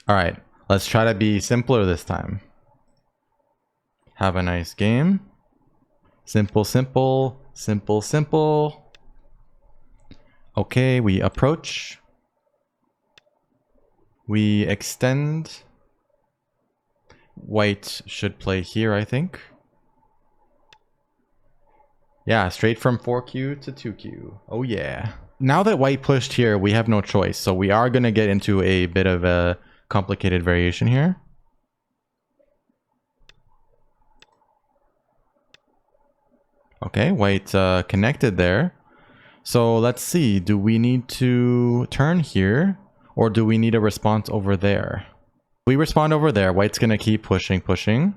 All right, let's try to be simpler this time. Have a nice game. Simple, simple, simple, simple. Okay, we approach. We extend. White should play here, I think. Yeah, straight from 4Q to 2Q. Oh yeah. Now that white pushed here, we have no choice. So we are going to get into a bit of a complicated variation here. Okay, white connected there. So let's see. Do we need to turn here? Or do we need a response over there? We respond over there. White's going to keep pushing, pushing.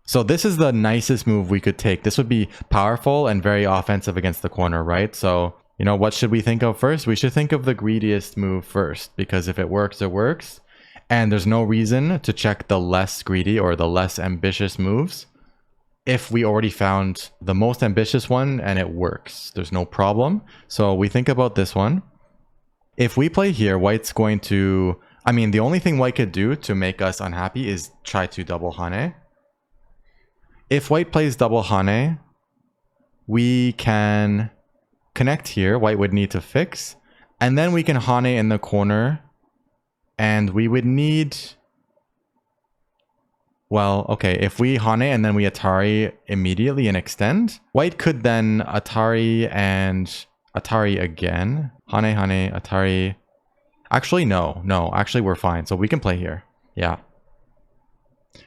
So this is the nicest move we could take. This would be powerful and very offensive against the corner, right? So, you know, what should we think of first? We should think of the greediest move first, because if it works, it works. And there's no reason to check the less greedy or the less ambitious moves if we already found the most ambitious one and it works. There's no problem. So we think about this one. If we play here, white's going to... I mean, the only thing white could do to make us unhappy is try to double hane. If white plays double hane, we can connect here. White would need to fix. And then we can hane in the corner. And we would need... Well, okay, if we hane and then we Atari immediately and extend, white could then Atari and Atari again. Hane, hane, Atari... Actually, no. Actually, we're fine. So we can play here. Yeah.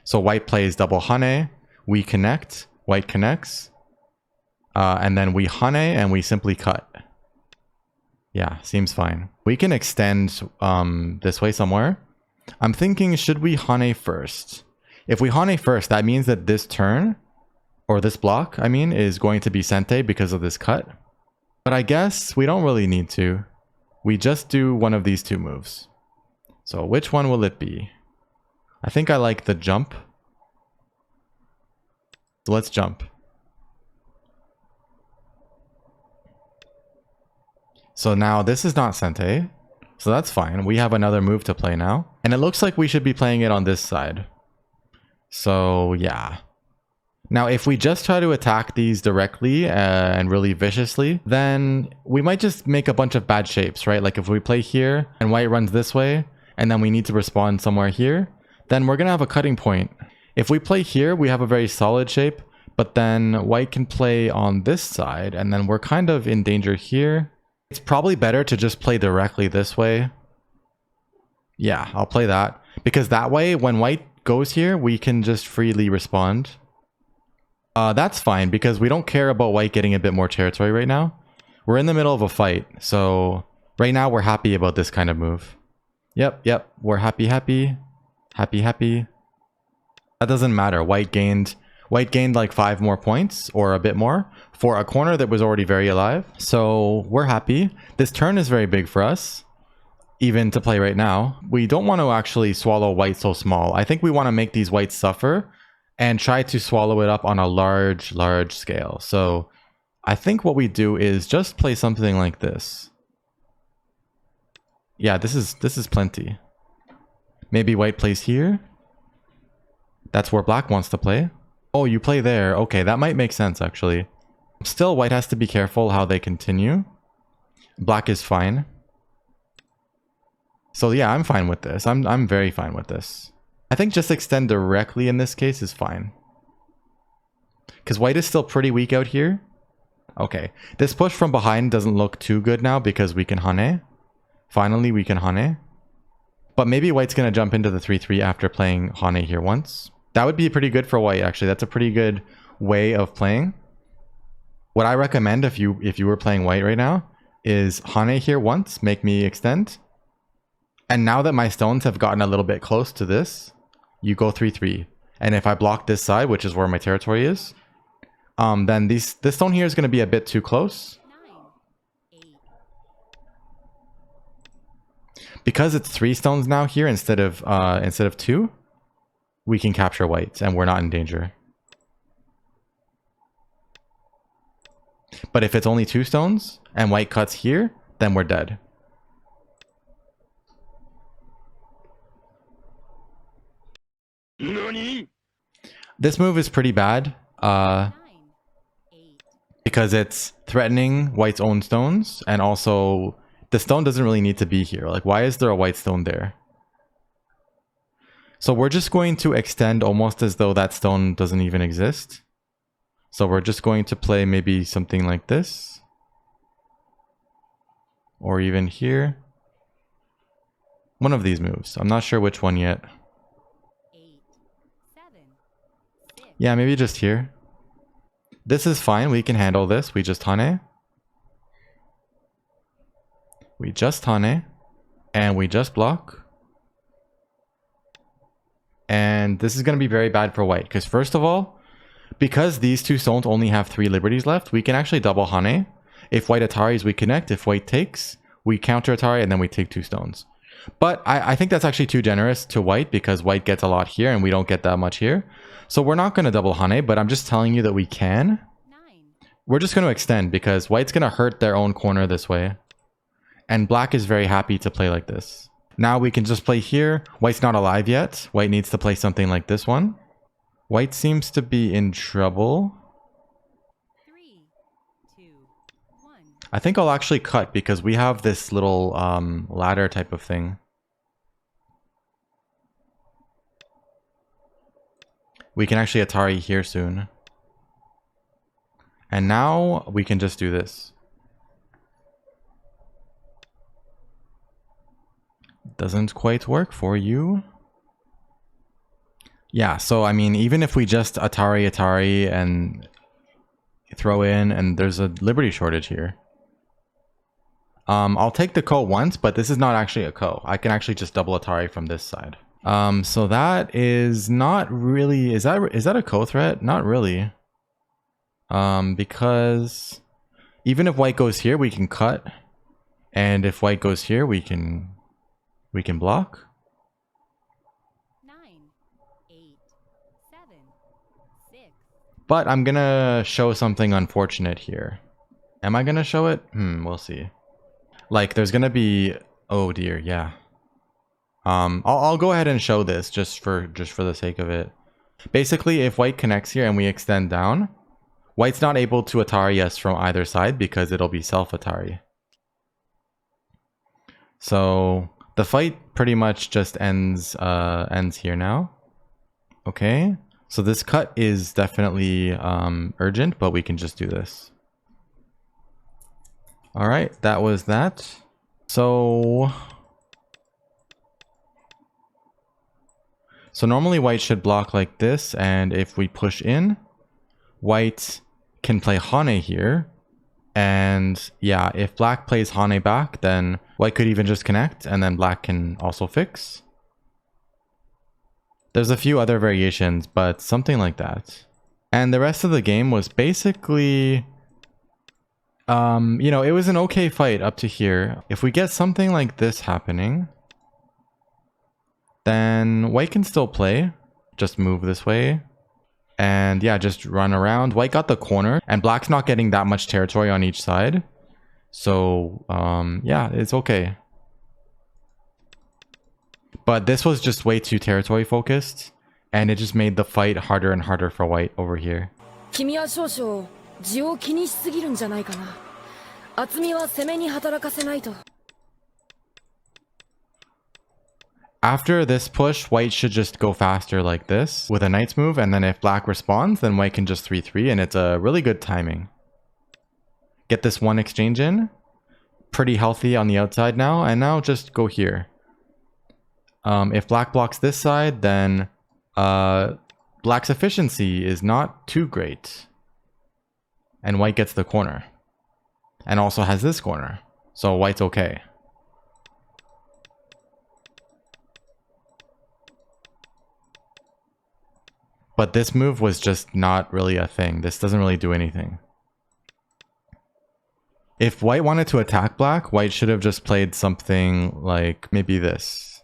So white plays double hane. We connect, white connects, and then we hane and we simply cut. Yeah, seems fine. We can extend this way somewhere. I'm thinking, should we hane first? If we hane first, that means that this turn, or this block, I mean, is going to be sente because of this cut. But I guess we don't really need to. We just do one of these two moves. So which one will it be? I think I like the jump. So let's jump. So now this is not sente. So that's fine. We have another move to play now. And it looks like we should be playing it on this side. So yeah. Now if we just try to attack these directly and really viciously, then we might just make a bunch of bad shapes, right? Like if we play here and white runs this way, and then we need to respond somewhere here, then we're going to have a cutting point. If we play here, we have a very solid shape, but then white can play on this side, and then we're kind of in danger here. It's probably better to just play directly this way. Yeah, I'll play that. Because that way, when white goes here, we can just freely respond. That's fine, because we don't care about white getting a bit more territory right now. We're in the middle of a fight, so right now we're happy about this kind of move. Yep, we're happy. That doesn't matter. White gained like 5 more points or a bit more for a corner that was already very alive. So we're happy. This turn is very big for us, even to play right now. We don't want to actually swallow white so small. I think we want to make these whites suffer and try to swallow it up on a large scale. So I think what we do is just play something like this. Yeah, this is plenty. Maybe white plays here. That's where black wants to play. Oh, you play there. Okay, that might make sense, actually. Still, white has to be careful how they continue. Black is fine. So yeah, I'm fine with this. I'm very fine with this. I think just extend directly in this case is fine. Because white is still pretty weak out here. Okay, this push from behind doesn't look too good now because we can hane. Finally, we can hane. But maybe white's going to jump into the 3-3 after playing hane here once. That would be pretty good for white, actually. That's a pretty good way of playing. What I recommend if you were playing white right now is hane here once, make me extend. And now that my stones have gotten a little bit close to this, you go 3-3. And if I block this side, which is where my territory is, then this stone here is going to be a bit too close. Because it's 3 stones now here instead of 2, we can capture white and we're not in danger. But if it's only 2 stones and white cuts here, then we're dead. This move is pretty bad. Because it's threatening white's own stones, and also the stone doesn't really need to be here. Like, why is there a white stone there? So we're just going to extend almost as though that stone doesn't even exist. So we're just going to play maybe something like this. Or even here. One of these moves. I'm not sure which one yet. Yeah, maybe just here. This is fine. We can handle this. We just Hane. We just Hane. And we just block. And this is going to be very bad for white. Because first of all, because these two stones only have 3 liberties left, we can actually double Hane. If white Ataris, we connect. If white takes, we counter Atari and then we take 2 stones. But I think that's actually too generous to white because white gets a lot here and we don't get that much here. So we're not going to double Hane, but I'm just telling you that we can. We're just going to extend because white's going to hurt their own corner this way. And black is very happy to play like this. Now we can just play here. White's not alive yet. White needs to play something like this one. White seems to be in trouble. 3, 2, 1. I think I'll actually cut because we have this little ladder type of thing. We can actually Atari here soon. And now we can just do this. Doesn't quite work for you. Yeah, so I mean, even if we just Atari and throw in, and there's a liberty shortage here. I'll take the ko once, but this is not actually a ko. I can actually just double Atari from this side. So that is not really, is that a ko threat? Not really. Because even if white goes here, we can cut. And if white goes here, we can block. 9, 8, 7, 6. But I'm gonna show something unfortunate here. Am I gonna show it? We'll see. Like, there's gonna be, oh dear, yeah. I'll go ahead and show this just for the sake of it. Basically, if white connects here and we extend down, white's not able to Atari us from either side because it'll be self-Atari. So the fight pretty much just ends here now. Okay, so this cut is definitely urgent, but we can just do this. All right, that was that. So normally white should block like this, and if we push in, white can play Hane here. And yeah, if black plays Hane back, then white could even just connect, and then black can also fix. There's a few other variations, but something like that. And the rest of the game was basically, you know, it was an okay fight up to here. If we get something like this happening, then white can still play. Just move this way. And yeah, just run around. White got the corner, and black's not getting that much territory on each side. So, yeah, it's okay. But this was just way too territory focused, and it just made the fight harder and harder for white over here. 君は少々字を気にしすぎるんじゃないかな。厚みは攻めに働かせないと。 After this push, white should just go faster like this with a knight's move, and then if black responds, then white can just 3-3, and it's a really good timing. Get this one exchange in. Pretty healthy on the outside now, and now just go here. If black blocks this side, then black's efficiency is not too great. And white gets the corner. And also has this corner. So white's okay. But this move was just not really a thing. This doesn't really do anything. If white wanted to attack black, white should have just played something like maybe this.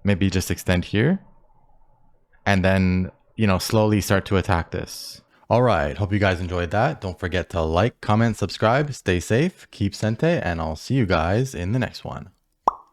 Maybe just extend here. And then, you know, slowly start to attack this. Alright, hope you guys enjoyed that. Don't forget to like, comment, subscribe, stay safe, keep sente, and I'll see you guys in the next one.